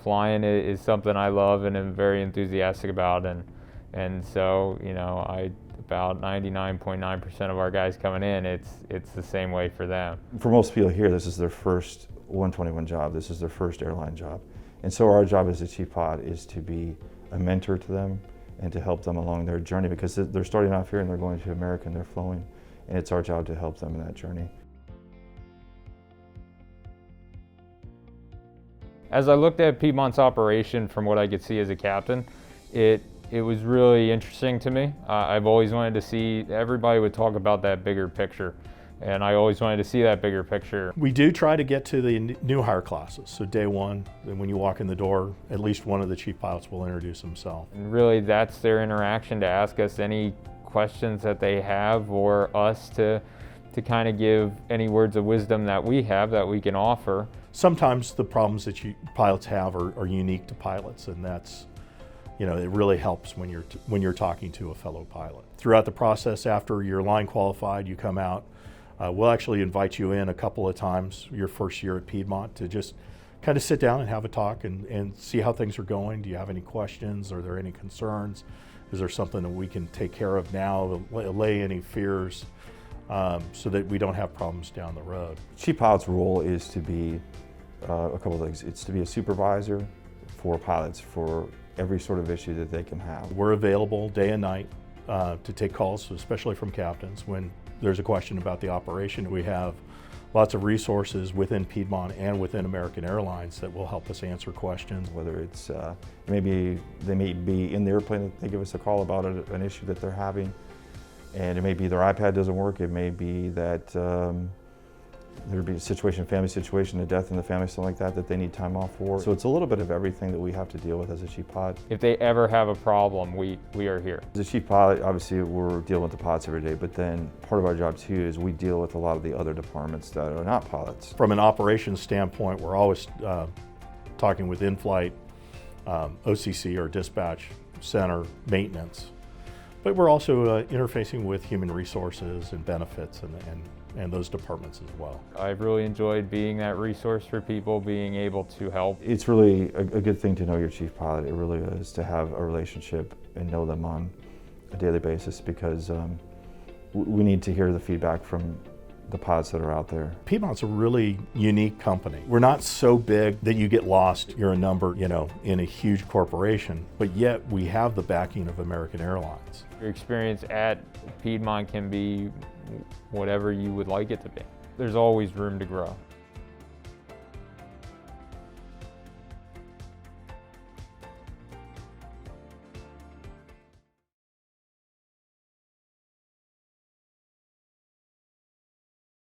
Flying is something I love and am very enthusiastic about, and so, you know, about 99.9% of our guys coming in, it's the same way for them. For most people here, this is their first 121 job. This is their first airline job. And so our job as a chief pilot is to be a mentor to them and to help them along their journey, because they're starting off here and they're going to America and they're flowing, and it's our job to help them in that journey. As I looked at Piedmont's operation from what I could see as a captain, it was really interesting to me. I've always wanted to see, everybody would talk about that bigger picture, and I always wanted to see that bigger picture. We do try to get to the new hire classes. So day one, then when you walk in the door, at least one of the chief pilots will introduce himself. And really that's their interaction, to ask us any questions that they have, or us to kind of give any words of wisdom that we have that we can offer. Sometimes the problems that pilots have are unique to pilots, and that's, you know, it really helps when you're talking to a fellow pilot. Throughout the process, after you're line qualified, you come out. We'll actually invite you in a couple of times your first year at Piedmont to just kind of sit down and have a talk and see how things are going. Do you have any questions? Are there any concerns? Is there something that we can take care of now, allay any fears, so that we don't have problems down the road? Chief pilot's role is to be a couple of things. It's to be a supervisor for pilots for every sort of issue that they can have. We're available day and night to take calls, especially from captains. When there's a question about the operation, we have lots of resources within Piedmont and within American Airlines that will help us answer questions. Whether it's maybe they may be in the airplane that they give us a call about an issue that they're having, and it may be their iPad doesn't work. It may be that there'd be a situation, family situation, a death in the family, something like that they need time off for. So it's a little bit of everything that we have to deal with as a chief pilot. If they ever have a problem, we are here. As a chief pilot, obviously we're dealing with the pilots every day, but then part of our job too is we deal with a lot of the other departments that are not pilots. From an operations standpoint, we're always talking with in-flight, OCC or dispatch center, maintenance. But we're also interfacing with human resources and benefits and those departments as well. I've really enjoyed being that resource for people, being able to help. It's really a good thing to know your chief pilot. It really is, to have a relationship and know them on a daily basis, because we need to hear the feedback from the pilots that are out there. Piedmont's a really unique company. We're not so big that you get lost. You're a number, you know, in a huge corporation, but yet we have the backing of American Airlines. Your experience at Piedmont can be whatever you would like it to be. There's always room to grow.